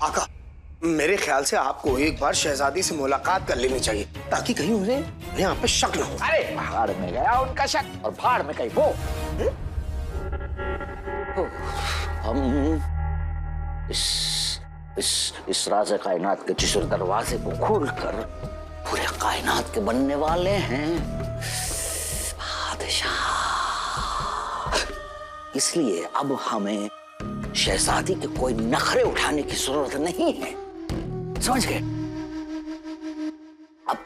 आका, मेरे ख्याल से आपको एक बार शहजादी से मुलाकात कर लेनी चाहिए ताकि कहीं उन्हें यहाँ पे शक न हो। अरे भाड़ में गया उनका शक और भाड़ में कहीं वो। हम इस राज़ कायनात के जिस दरवाजे को खोलकर पूरे कायनात के बनने वाले हैं बादशाह। इसलिए अब हमें शहजादी के कोई नखरे उठाने की जरूरत नहीं है, समझ गए? अब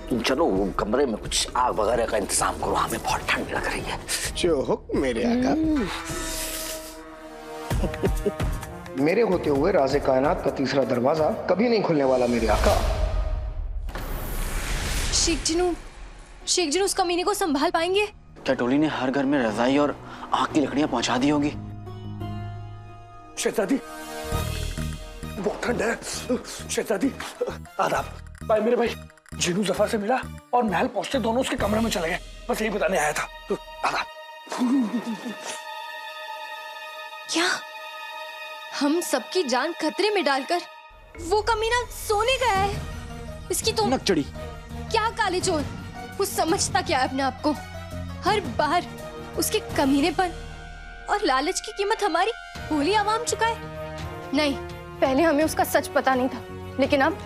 तुम चलो कमरे में कुछ आग वगैरह का इंतजाम करो, हमें बहुत ठंड लग रही है। जो हुक्म मेरे आका। मेरे होते हुए राज़े कायनात का तीसरा दरवाजा कभी नहीं खुलने वाला मेरे आका। शेख जिनू उस कमीने को संभाल पाएंगे? क्या टोली ने हर घर में रजाई और आग की लकड़ियां पहुंचा दी होगी? शहजादी, बहुत ठंड है। शहजादी, आदाब। भाई मेरे भाई जिनू जफर से मिला और महल पहुंचते दोनों उसके कमरे में चले गए। बस यही बताने आया था। आदाब। क्या हम सबकी जान खतरे में डालकर वो कमीना सोने गया है? इसकी तो नक चढ़ी। क्या काले चोर, वो समझता क्या है अपने आप को? हर बार उसके कमीनेपन और लालच की कीमत हमारी भोली आवाम चुकाए। नहीं, पहले हमें उसका सच पता नहीं था, लेकिन अब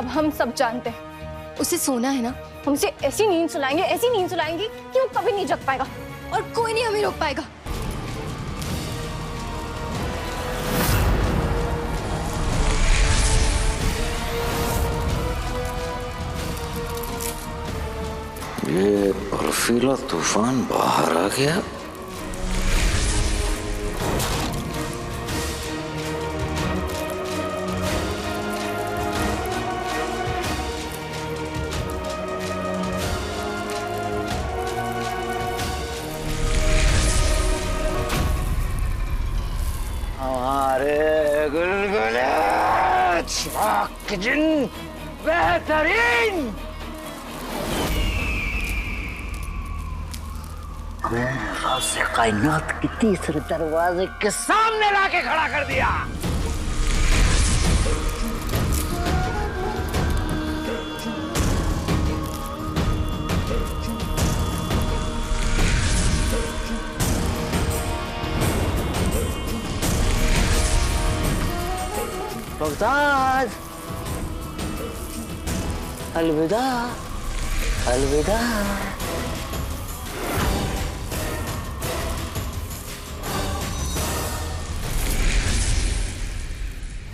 हम सब जानते हैं। उसे सोना है ना, हमसे ऐसी नींद सुलाएंगे कि वो कभी नहीं जग पाएगा और कोई नहीं हमें रोक पाएगा। ये बर्फीला तूफान बाहर आ गया। हमारे गुलगुले जिन बेहतरीन राज़े कायनात के तीसरे दरवाजे के सामने लाके खड़ा कर दिया। बगदाद, अलविदा, अलविदा।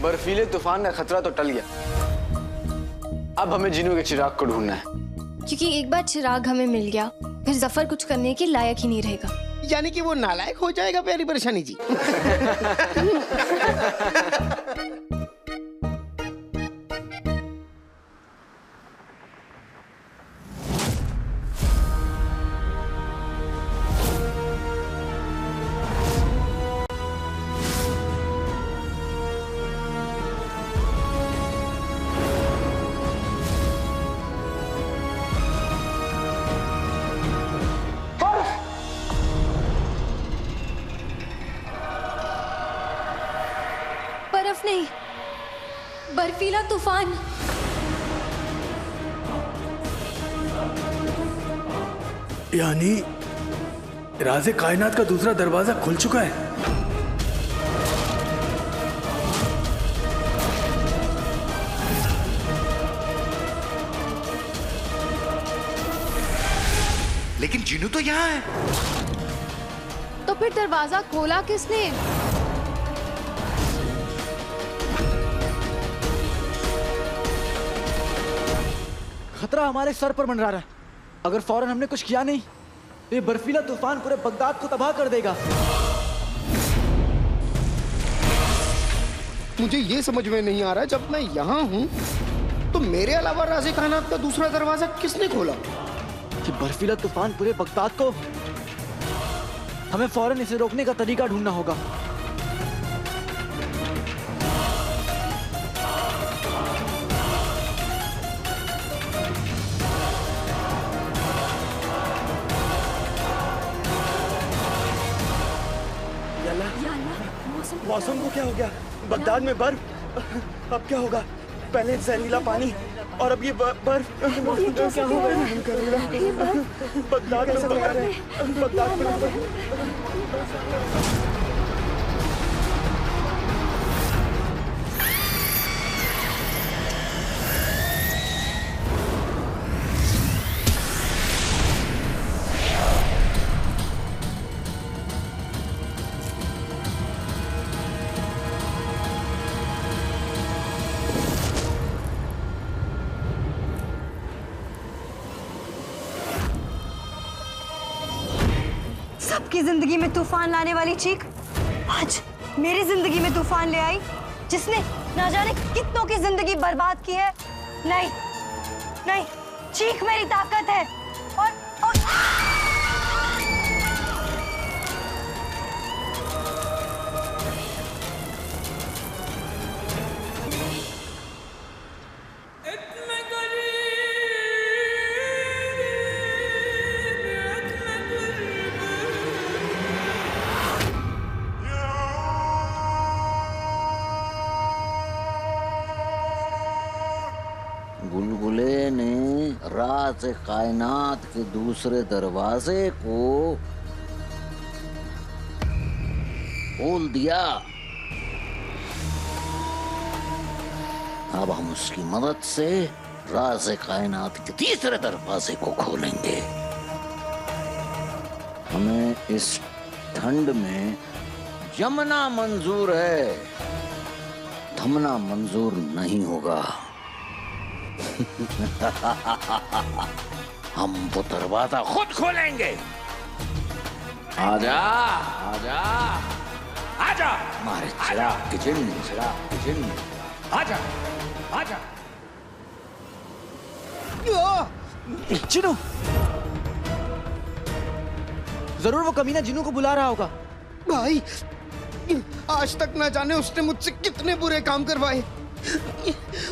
बर्फीले तूफान का खतरा तो टल गया। अब हमें जिनू के चिराग को ढूंढना है, क्योंकि एक बार चिराग हमें मिल गया फिर जफर कुछ करने के लायक ही नहीं रहेगा। यानी कि वो नालायक हो जाएगा प्यारी परेशानी जी। बर्फ नहीं, बर्फीला तूफान। यानी राज़े कायनात का दूसरा दरवाजा खुल चुका है। लेकिन जिनू तो यहाँ है। तो फिर दरवाजा खोला किसने? खतरा हमारे सर पर मंडरा रहा है। अगर फौरन हमने कुछ किया नहीं तो ये बर्फीला तूफान पूरे बगदाद को तबाह कर देगा। मुझे ये समझ में नहीं आ रहा, जब मैं यहाँ हूँ तो मेरे अलावा राज़े कायनात का दूसरा दरवाजा किसने खोला? कि बर्फीला तूफान पूरे बगदाद को, हमें फौरन इसे रोकने का तरीका ढूंढना होगा। मौसम को क्या हो गया? बगदाद में बर्फ, अब क्या होगा? पहले जहरीला पानी और अब ये बर्फ। क्या होगा? बगदाद में बता रहे हैं, बगदाद में। सबकी जिंदगी में तूफान लाने वाली चीख आज मेरी जिंदगी में तूफान ले आई, जिसने ना जाने कितनों की जिंदगी बर्बाद की है। नहीं नहीं, चीख मेरी ताकत है और बुलबुले ने राज कायनात के दूसरे दरवाजे को खोल दिया। अब हम उसकी मदद से राज कायनात के तीसरे दरवाजे को खोलेंगे। हमें इस ठंड में जमना मंजूर है, थमना मंजूर नहीं होगा। हम वो दरवाजा खुद खोलेंगे। आजा आजा आजा हमारे चिराग के जिन्न आजा आजा। जिनू, जरूर वो कमीना जिनू को बुला रहा होगा। भाई, आज तक ना जाने उसने मुझसे कितने बुरे काम करवाए।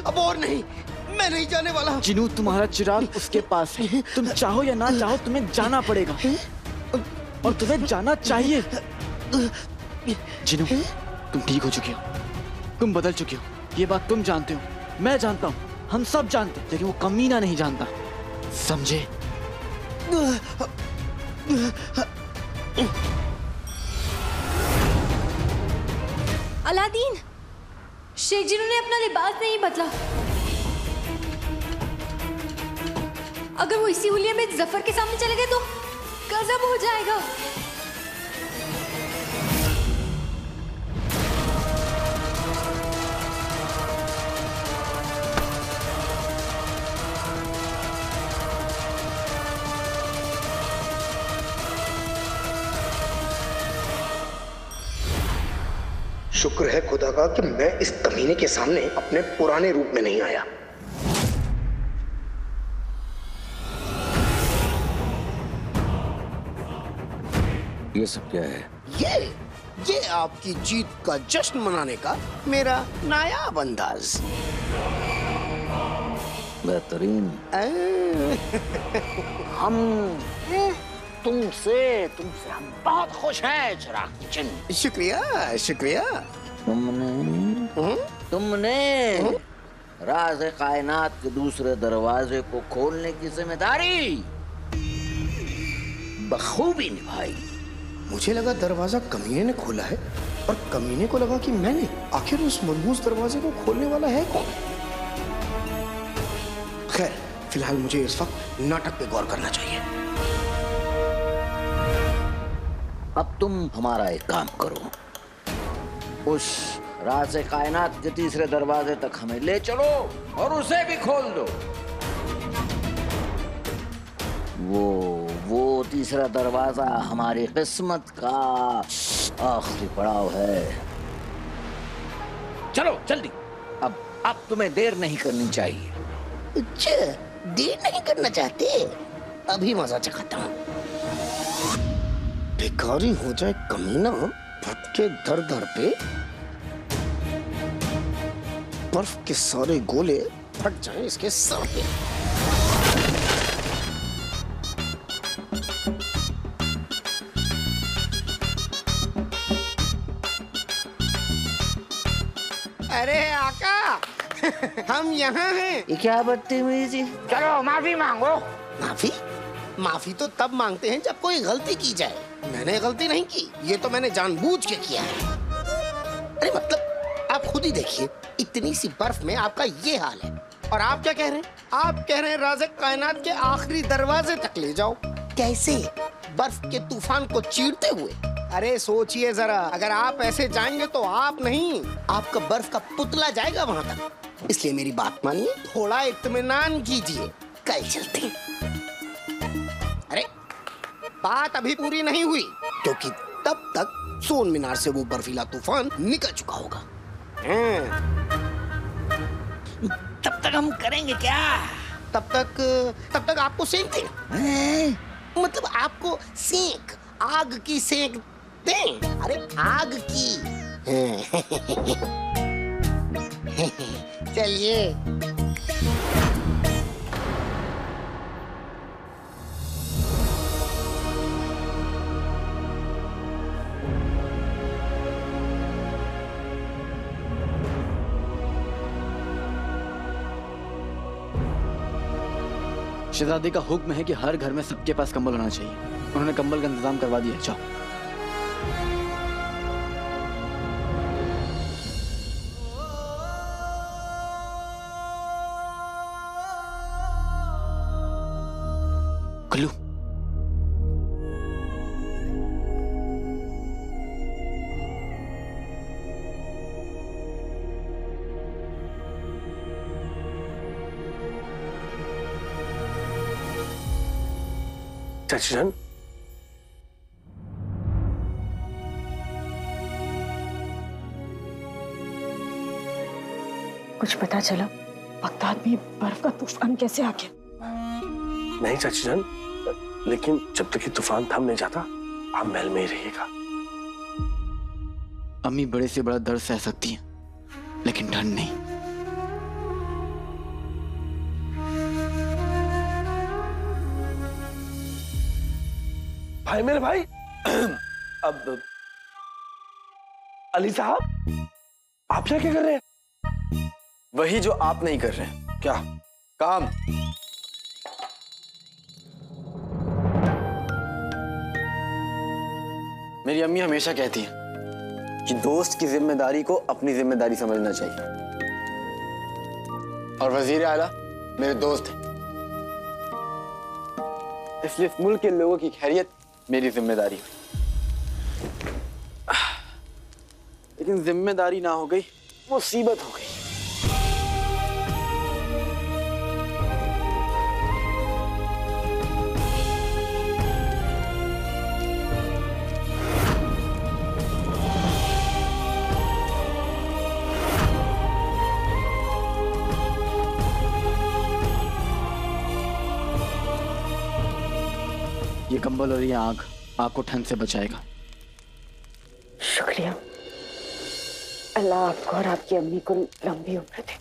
अब और नहीं, मैं नहीं जाने वाला। जिनू, तुम्हारा चिराग उसके पास है। तुम चाहो या ना चाहो तुम्हें जाना पड़ेगा, और तुम्हें जाना चाहिए। जिनू, तुम ठीक हो चुके हो, तुम बदल चुके हो। ये बात तुम जानते हो, मैं जानता हूँ, हम सब जानते हैं, लेकिन वो कमीना नहीं जानता। समझे? अलादीन, शेख जिनू ने अपना लिबास नहीं बदला। अगर वो इसी हुलिये में जफर के सामने चले गए तो गजब हो जाएगा। शुक्र है खुदा का कि मैं इस कमीने के सामने अपने पुराने रूप में नहीं आया। ये सब क्या है? ये आपकी जीत का जश्न मनाने का मेरा नायाब अंदाज। बेहतरीन। हम तुमसे हम बहुत खुश हैं चिराग जिन्न। शुक्रिया शुक्रिया। तुमने राज कायनात के दूसरे दरवाजे को खोलने की जिम्मेदारी बखूबी निभाई। मुझे लगा दरवाजा कमीने ने खोला है, और कमीने को लगा कि मैंने। आखिर उस मनहूस दरवाजे को खोलने वाला है कौन? खैर, फिलहाल मुझे इस वक्त नाटक पे गौर करना चाहिए। अब तुम हमारा एक काम करो, उस राज कायनात के तीसरे दरवाजे तक हमें ले चलो और उसे भी खोल दो। वो तीसरा दरवाजा हमारी किस्मत का आखिरी पड़ाव है। चलो जल्दी, अब तुम्हें देर नहीं करनी चाहिए। अच्छा, देर नहीं करना चाहते? अभी मजा चखाता हूँ। भिखारी हो जाए कमीना, भटके दर दर पे, बर्फ के सारे गोले फट जाएं इसके सर पे। अरे काका हम यहाँ हैं। ये क्या बदतमीजी। चलो माफी मांगो। माफी? माफी तो तब मांगते हैं जब कोई गलती की जाए। मैंने गलती नहीं की, ये तो मैंने जानबूझ के किया है। अरे मतलब आप खुद ही देखिए, इतनी सी बर्फ में आपका ये हाल है और आप क्या कह रहे हैं? आप कह रहे हैं राज़े कायनात के आखिरी दरवाजे तक ले जाओ। कैसे? बर्फ के तूफान को चीरते हुए। अरे सोचिए जरा, अगर आप ऐसे जाएंगे तो आप नहीं, आपका बर्फ का पुतला जाएगा वहां तक। इसलिए मेरी बात मानिए, थोड़ा इत्मीनान कीजिए, कल चलते हैं। अरे बात अभी पूरी नहीं हुई, क्योंकि तब तक सोन मीनार से वो बर्फीला तूफान निकल चुका होगा। तब तक हम करेंगे क्या? तब तक आपको सेंक दें। मतलब आपको सेंक, आग की सेंक दें। अरे आग की। चलिए। शहजादी का हुक्म है कि हर घर में सबके पास कंबल होना चाहिए। उन्होंने कंबल का इंतजाम करवा दिया। जाओ। कल्लू, चाची जान, कुछ पता चला बगदाद में बर्फ का तूफान कैसे आ गया? नहीं चाची जान, लेकिन जब तक ये तूफान थम नहीं जाता आप महल में ही रहिएगा। अम्मी बड़े से बड़ा दर्द सह सकती हैं, लेकिन ठंड नहीं। भाई मेरे भाई, अब अली साहब आप यहाँ क्या कर रहे हैं? वही जो आप नहीं कर रहे हैं। क्या काम? मेरी अम्मी हमेशा कहती हैं कि दोस्त की जिम्मेदारी को अपनी जिम्मेदारी समझना चाहिए, और वजीर आला मेरे दोस्त हैं, इसलिए इस मुल्क के लोगों की खैरियत मेरी जिम्मेदारी हुई। लेकिन जिम्मेदारी ना हो गई, मुसीबत हो गई। ये कंबल और ये आग आपको ठंड से बचाएगा। शुक्रिया। अल्लाह आपको और आपकी अम्मी को लंबी उम्र दे।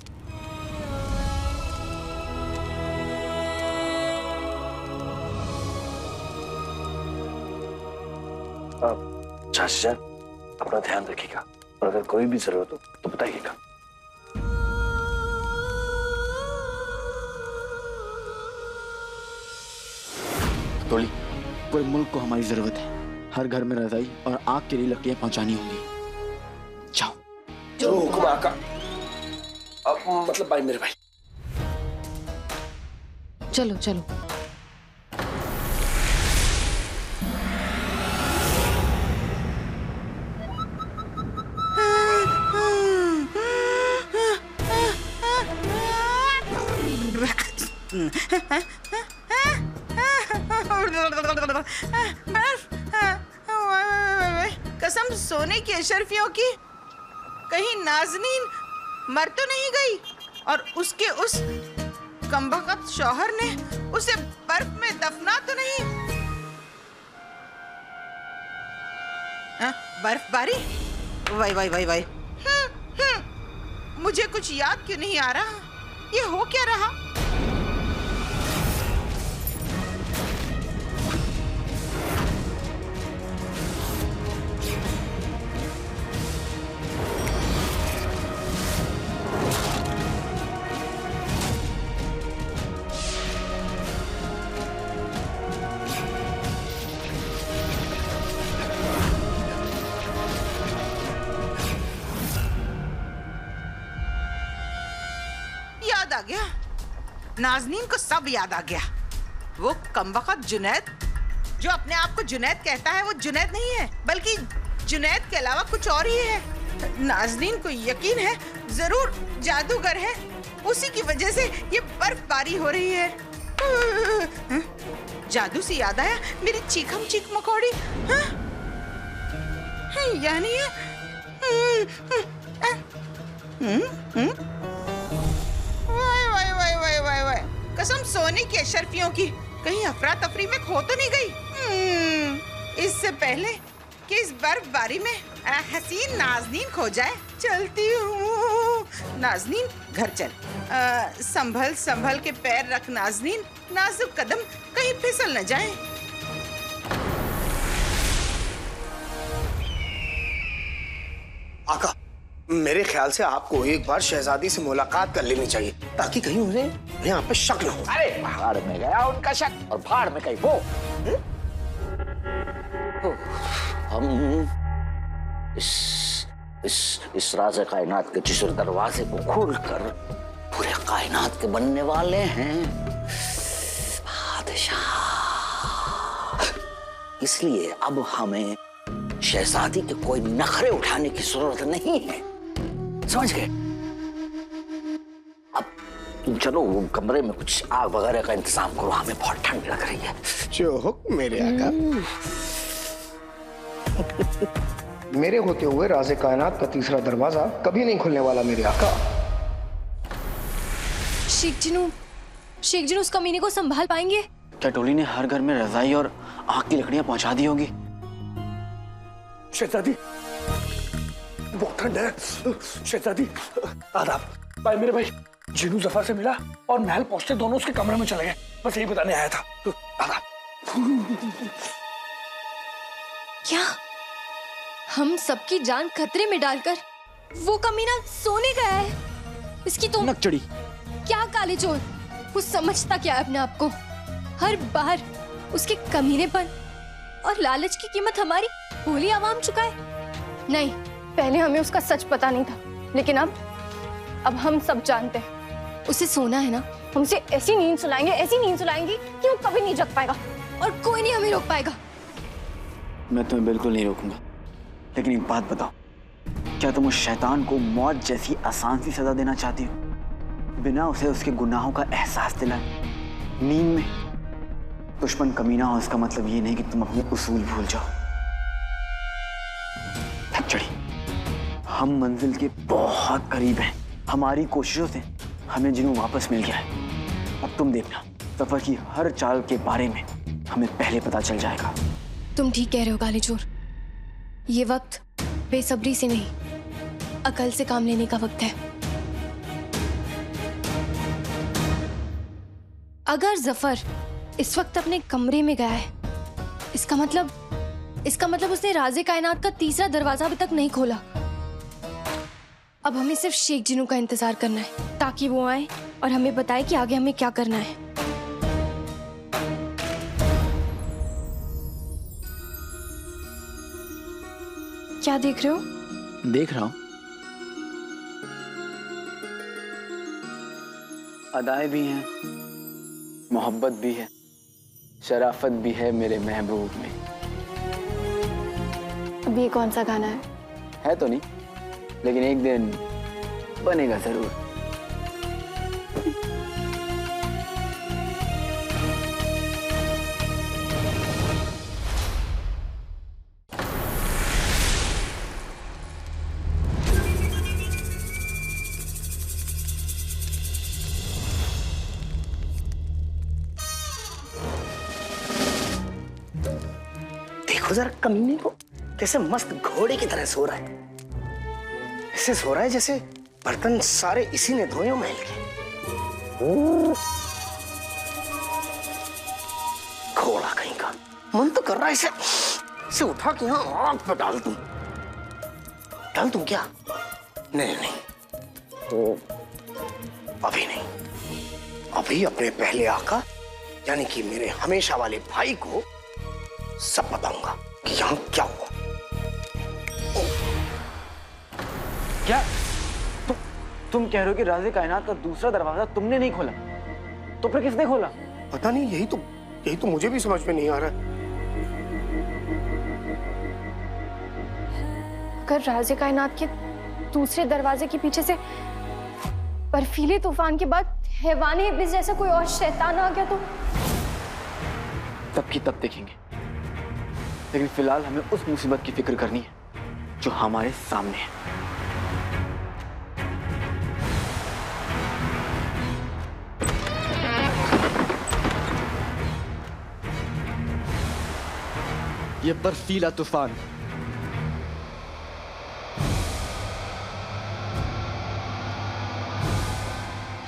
चाची जान, अपना ध्यान रखिएगा और अगर कोई भी जरूरत हो तो बताइएगा। तोली, पूरे मुल्क को हमारी जरूरत है। हर घर में रजाई और आग के लिए लकड़ियां पहुंचानी होंगी। जाओ। जो हुक्म आका। अब मतलब भाई मेरे भाई। चलो चलो। कसम सोने की अशरफियों की, कहीं नाज़नीन मर तो नहीं गई और उसके उस कमबख्त शौहर ने उसे बर्फ में दफना तो नहीं? बर्फबारी? Why why why why. मुझे कुछ याद क्यों नहीं आ रहा? ये हो क्या रहा? आ गया, नाज़नीन को सब याद आ गया। वो कमबख्त जुनैद, जो अपने आप को जुनैद कहता है, वो जुनैद नहीं है, बल्कि जुनैद के अलावा कुछ और ही है। नाज़नीन को यकीन है जरूर जादूगर है, उसी की वजह से ये बर्फबारी हो रही है। जादू से याद आया मेरी चीखम चीख मकौड़ी। यानी वाई कसम सोने की अशरफियों की, कहीं अफरा तफरी में खो तो नहीं गई। इससे पहले कि इस बर्फबारी में हसीन नाज़नीन खो जाए, चलती हूँ। नाज़नीन घर चल, संभल संभल के पैर रख नाज़नीन, नाजुक कदम कहीं फिसल न जाए। आका, मेरे ख्याल से आपको एक बार शहजादी से मुलाकात कर लेनी चाहिए, ताकि कहीं उन्हें यहाँ पे शक न हो। अरे भाड़ में गया उनका शक, और भाड़ में कहीं वो। हम इस राज़े कायनात के तीसरे दरवाजे को खोलकर पूरे कायनात के बनने वाले हैं बादशाह। इसलिए अब हमें शहजादी के कोई नखरे उठाने की जरूरत नहीं है, समझ गए? अब तुम चलो वो कमरे में कुछ आग वगैरह का इंतजाम करो, हमें बहुत ठंड लग रही है। जो हुक्म मेरे आका। मेरे होते हुए राज़े कायनात का तीसरा दरवाजा कभी नहीं खुलने वाला मेरे आका। शेख जिनू उस कमीने को संभाल पाएंगे? क्या टोली ने हर घर में रजाई और आग की लकड़ियां पहुंचा दी होगी? शहजादी, बहुत ठंड है। शहजादी, आदाब। भाई मेरे भाई जिनू जफर से मिला और महल पहुंचते दोनों उसके कमरे में चले गए, बस यही बताने आया था। आदाब। क्या हम सबकी जान खतरे में डालकर वो कमीना सोने गया है? इसकी तो नक चढ़ी। क्या काले चोर, वो समझता क्या है अपने आप को? हर बार उसके कमीनेपन और लालच की कीमत हमारी भोली आवाम चुकाए। नहीं, पहले हमें उसका सच पता नहीं था, लेकिन अब हम सब जानते हैं। उसे सोना है ना, हमसे ऐसी नींद सुलाएंगे कि वो कभी नहीं जग पाएगा और कोई नहीं हमें रोक पाएगा। मैं तुम्हें बिल्कुल नहीं रोकूंगा, लेकिन एक बात बताओ, क्या तुम उस शैतान को मौत जैसी आसान सी सजा देना चाहती हो, बिना उसे उसके गुनाहों का एहसास दिलाए? नींद में दुश्मन कमीना हो, इसका मतलब ये नहीं कि तुम अपने उसूल भूल जाओ। थक चढ़ी, हम मंजिल के बहुत करीब हैं। हमारी कोशिशों से हमें जिनू वापस मिल गया है। अब तुम देखना, सफर की हर चाल के बारे में हमें पहले पता चल जाएगा। तुम ठीक कह रहे हो काले चोर, ये वक्त बेसब्री से नहीं, अकल से काम लेने का वक्त है। अगर जफर इस वक्त अपने कमरे में गया है, इसका मतलब उसने राज़े कायनात का तीसरा दरवाजा अभी तक नहीं खोला। अब हमें सिर्फ शेख जिनू का इंतजार करना है, ताकि वो आए और हमें बताए कि आगे हमें क्या करना है। क्या देख रहे हो? देख रहा हूं, अदाएं भी हैं, मोहब्बत भी है, शराफत भी है मेरे महबूब में। अब ये कौन सा गाना है तो नहीं, लेकिन एक दिन बनेगा जरूर। देखो जरा कमीने को, कैसे मस्त घोड़े की तरह सो रहा है। ऐसे सो रहा है जैसे बर्तन सारे इसी ने धोए महल के। घोड़ा कहीं का, मन तो कर रहा है इसे उठा के यहाँ आग पे डाल दूं क्या? नहीं, तो अभी नहीं, अभी अपने पहले आका यानी कि मेरे हमेशा वाले भाई को सब बताऊंगा कि यहाँ क्या हुआ। क्या तुम कह रहे हो कि राज़े कायनात का दूसरा दरवाजा तुमने नहीं खोला, तो फिर किसने खोला? पता नहीं, यही तो मुझे भी समझ में नहीं आ रहा। अगर राज़े कायनात के दूसरे दरवाजे के पीछे से बर्फीले तूफान के बाद हैवानी इब्लिस जैसा कोई और शैतान आ गया तो तब की तब देखेंगे, लेकिन फिलहाल हमें उस मुसीबत की फिक्र करनी है जो हमारे सामने है। ये बर्फीला तूफान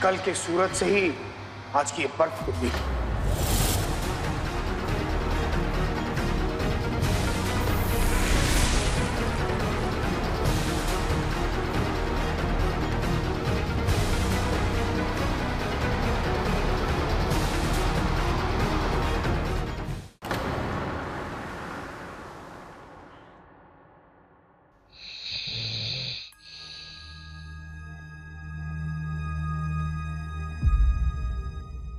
कल के सूरज से ही आज की ये बर्फ उतरी।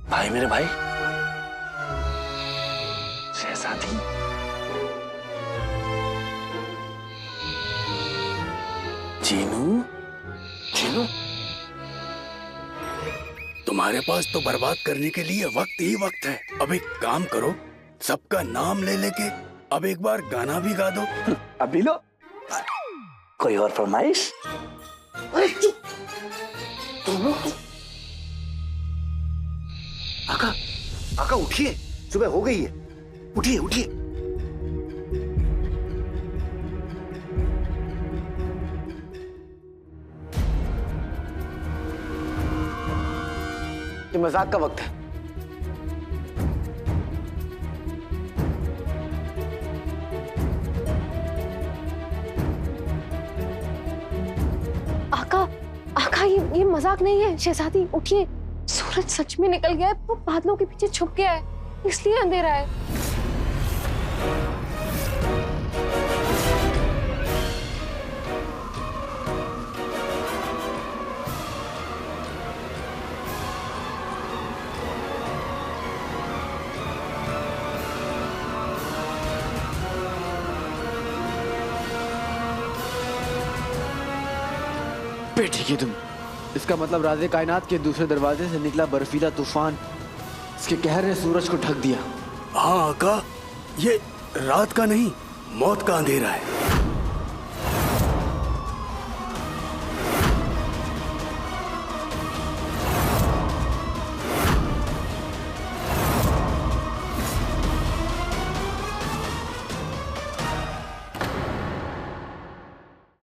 भाई मेरे भाई, शहजादी, जीनू, तुम्हारे पास तो बर्बाद करने के लिए वक्त ही वक्त है। अब एक काम करो, सबका नाम ले लेके अब एक बार गाना भी गा दो। अभी लो, कोई और फरमाइश? अरे चुप, तुम लोग आका उठिए, सुबह हो गई है, उठिए उठिए। ये मजाक का वक्त है। आका ये मजाक नहीं है। शहजादी उठिए, सूरज सच में निकल गया है, वो बादलों के पीछे छुप गया है, इसलिए अंधेरा है। ठीक है तुम, इसका मतलब राज़े कायनात के दूसरे दरवाजे से निकला बर्फीला तूफान इसके कहर ने सूरज को ढक दिया। हाँ आका, ये रात का नहीं, मौत का अंधेरा है।